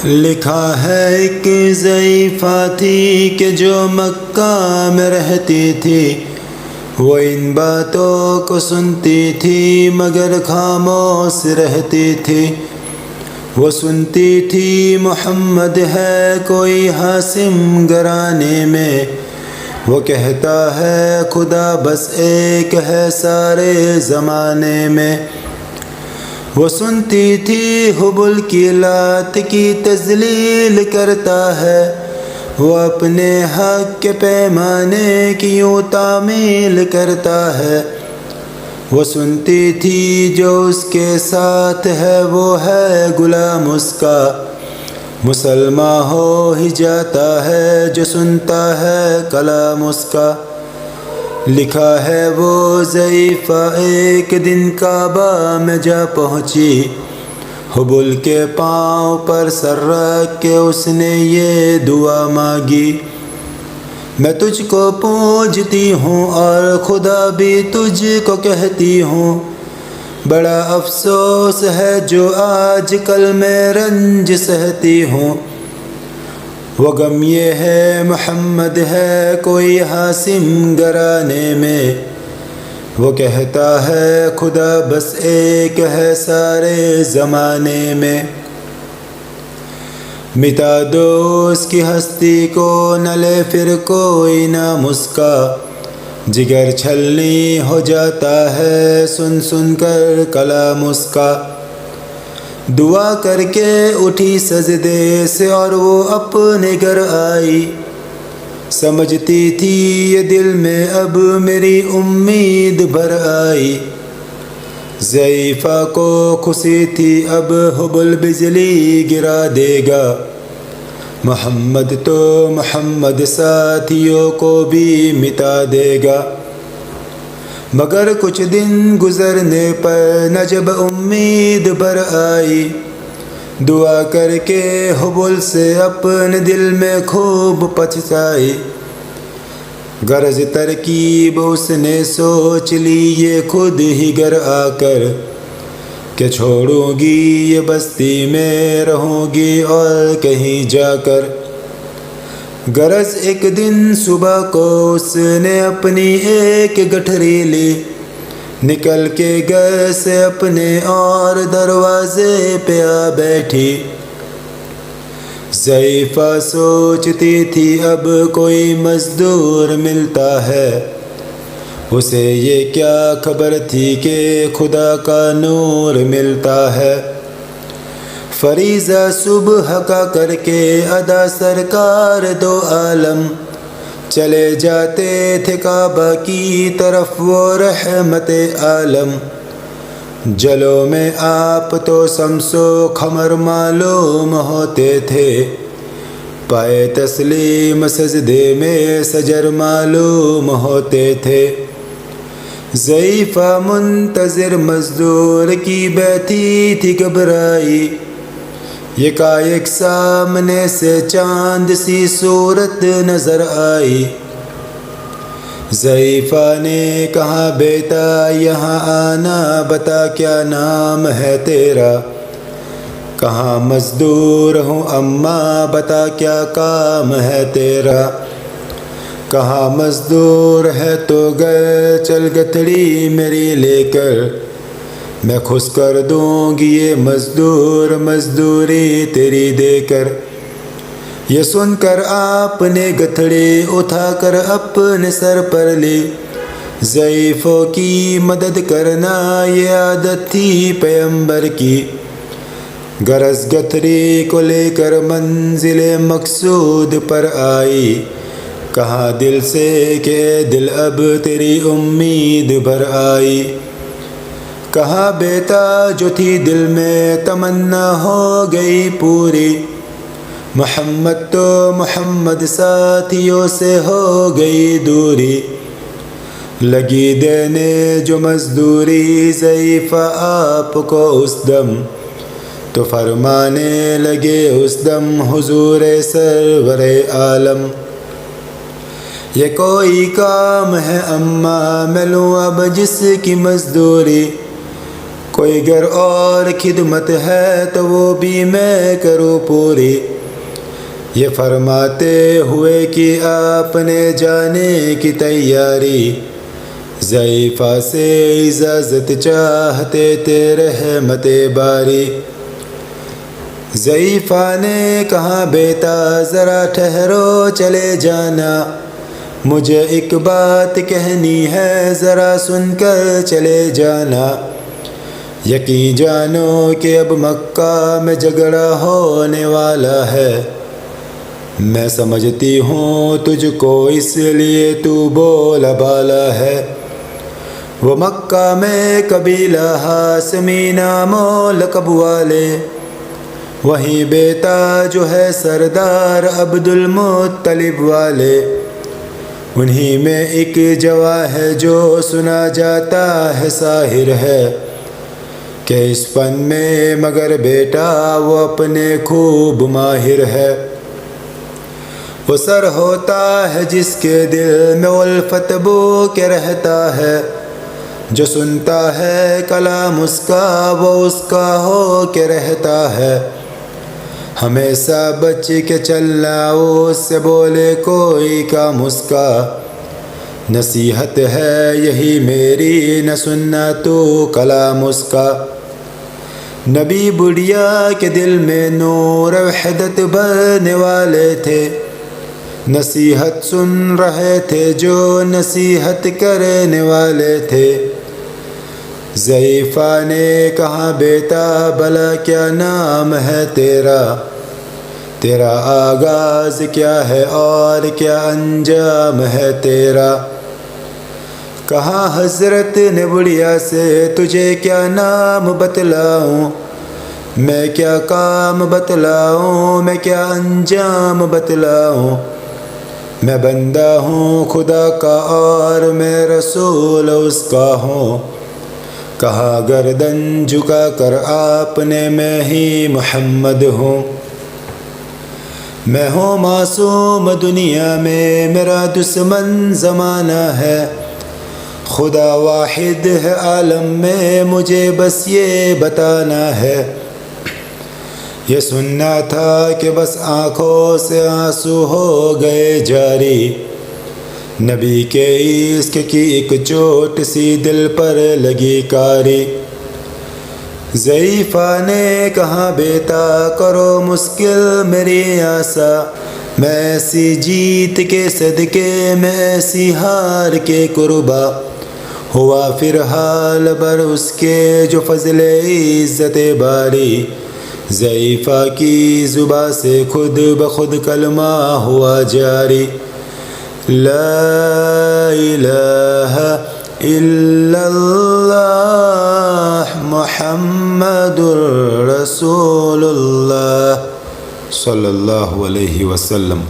لکھا ہے ایک ضعیفہ تھی کہ جو مکہ میں رہتی تھی، وہ ان باتوں کو سنتی تھی مگر خاموش رہتی تھی۔ وہ سنتی تھی محمد ہے کوئی حاسم گرانے میں، وہ کہتا ہے خدا بس ایک ہے سارے زمانے میں۔ وہ سنتی تھی حبل کی لات کی تذلیل کرتا ہے، وہ اپنے حق کے پیمانے کی یوں تعمیل کرتا ہے۔ وہ سنتی تھی جو اس کے ساتھ ہے وہ ہے غلام اس کا، مسلمان ہو ہی جاتا ہے جو سنتا ہے کلام اس کا۔ لکھا ہے وہ ضعیفہ ایک دن کعبہ میں جا پہنچی، حبل کے پاؤں پر سر رکھ کے اس نے یہ دعا مانگی، میں تجھ کو پوجتی ہوں اور خدا بھی تجھ کو کہتی ہوں، بڑا افسوس ہے جو آج کل میں رنج سہتی ہوں۔ وہ غم یہ ہے محمد ہے کوئی حاسم گرانے میں، وہ کہتا ہے خدا بس ایک ہے سارے زمانے میں۔ مٹا دو اس کی ہستی کو نہ لے پھر کوئی نام اس کا، جگر چھلنی ہو جاتا ہے سن سن کر کلام اس کا۔ دعا کر کے اٹھی سجدے سے اور وہ اپنے گھر آئی، سمجھتی تھی یہ دل میں اب میری امید بھر آئی۔ ضعیفہ کو خوشی تھی اب حبل بجلی گرا دے گا، محمد تو محمد ساتھیوں کو بھی مٹا دے گا۔ مگر کچھ دن گزرنے پر نہ جب امید بھر آئی، دعا کر کے حبل سے اپنے دل میں خوب پچھتائی۔ غرض ترکیب اس نے سوچ لی یہ خود ہی گھر آ کر، کہ چھوڑوں گی یہ بستی میں رہوں گی اور کہیں جا کر۔ غرض ایک دن صبح کو اس نے اپنی ایک گٹھری لی، نکل کے گھر سے اپنے اور دروازے پہ آ بیٹھی۔ ضعیفہ سوچتی تھی اب کوئی مزدور ملتا ہے، اسے یہ کیا خبر تھی کہ خدا کا نور ملتا ہے۔ فریضہ صبح کا کر کے ادا سرکار دو عالم، چلے جاتے تھے کعبہ کی طرف وہ رحمت عالم۔ جلو میں آپ تو شمس و قمر معلوم ہوتے تھے، پائے تسلیم سجدے میں سجر معلوم ہوتے تھے۔ ضعیفہ منتظر مزدور کی بیٹھی تھی گھبرائی، یکایک سامنے سے چاند سی صورت نظر آئی۔ ضعیفہ نے کہا بیٹا یہاں آنا، بتا کیا نام ہے تیرا؟ کہاں مزدور ہوں اماں، بتا کیا کام ہے تیرا؟ کہاں مزدور ہے تو گئے چل گٹھڑی میری لے کر، میں خوش کر دوں گی یہ مزدور مزدوری تیری دے کر۔ یہ سن کر آپ نے گٹھڑی اٹھا کر اپنے سر پر لی، ضعیفوں کی مدد کرنا یہ عادت تھی پیغمبر کی۔ غرض گٹھڑی کو لے کر منزل مقصود پر آئی، کہا دل سے کہ دل اب تیری امید بھر آئی۔ کہا بیٹا جو تھی دل میں تمنا ہو گئی پوری، محمد تو محمد ساتھیوں سے ہو گئی دوری۔ لگی دینے جو مزدوری ضعیفہ آپ کو اس دم، تو فرمانے لگے اس دم حضور سرور عالم، یہ کوئی کام ہے اماں میں لوں اب جس کی مزدوری، کوئی گر اور خدمت ہے تو وہ بھی میں کروں پوری۔ یہ فرماتے ہوئے کہ آپ نے جانے کی تیاری، ضعیفہ سے اجازت چاہتے تھے رحمت باری۔ ضعیفہ نے کہا بیٹا ذرا ٹھہرو چلے جانا، مجھے ایک بات کہنی ہے ذرا سن کر چلے جانا۔ یقین جانو کہ اب مکہ میں جھگڑا ہونے والا ہے، میں سمجھتی ہوں تجھ کو اس لیے تو بولا بالا ہے۔ وہ مکہ میں قبیلہ ہاشمی نام و لقب والے، وہی بیٹا جو ہے سردار عبد المطلب والے، انہی میں ایک جواں ہے جو سنا جاتا ہے ساحر ہے، کہ اس فن میں مگر بیٹا وہ اپنے خوب ماہر ہے۔ وہ سر ہوتا ہے جس کے دل میں الفت بو کے رہتا ہے، جو سنتا ہے کلام اس کا وہ اس کا ہو کے رہتا ہے۔ ہمیشہ بچ کے چلنا اس سے بولے کوئی کام اس کا، نصیحت ہے یہی میری نہ سننا تو کلام اس کا۔ نبی بڑھیا کے دل میں نور وحدت بھرنے والے تھے، نصیحت سن رہے تھے جو نصیحت کرنے والے تھے۔ ضعیفہ نے کہا بیٹا بھلا کیا نام ہے تیرا، تیرا آغاز کیا ہے اور کیا انجام ہے تیرا۔ کہا حضرت نے بڑھیا سے تجھے کیا نام بتلاؤں، میں کیا کام بتلاؤں، میں کیا انجام بتلاؤں، میں بندہ ہوں خدا کا اور میں رسول اس کا ہوں۔ کہا گردن جھکا کر آپ نے میں ہی محمد ہوں، میں ہوں معصوم دنیا میں میرا دشمن زمانہ ہے، خدا واحد ہے عالم میں مجھے بس یہ بتانا ہے۔ یہ سننا تھا کہ بس آنکھوں سے آنسو ہو گئے جاری، نبی کے عشق کی ایک چوٹ سی دل پر لگی کاری۔ ضعیفہ نے کہا بیٹا کرو مشکل میری آسا، میں ایسی جیت کے صدقے میں ایسی ہار کے قربا، ہوا پھر حال بر اس کے جو فضل عزت باری۔ ضعیفہ کی زباں سے خود بخود کلمہ ہوا جاری، لا الہ الا اللہ محمد رسول اللہ صلی اللہ علیہ وسلم۔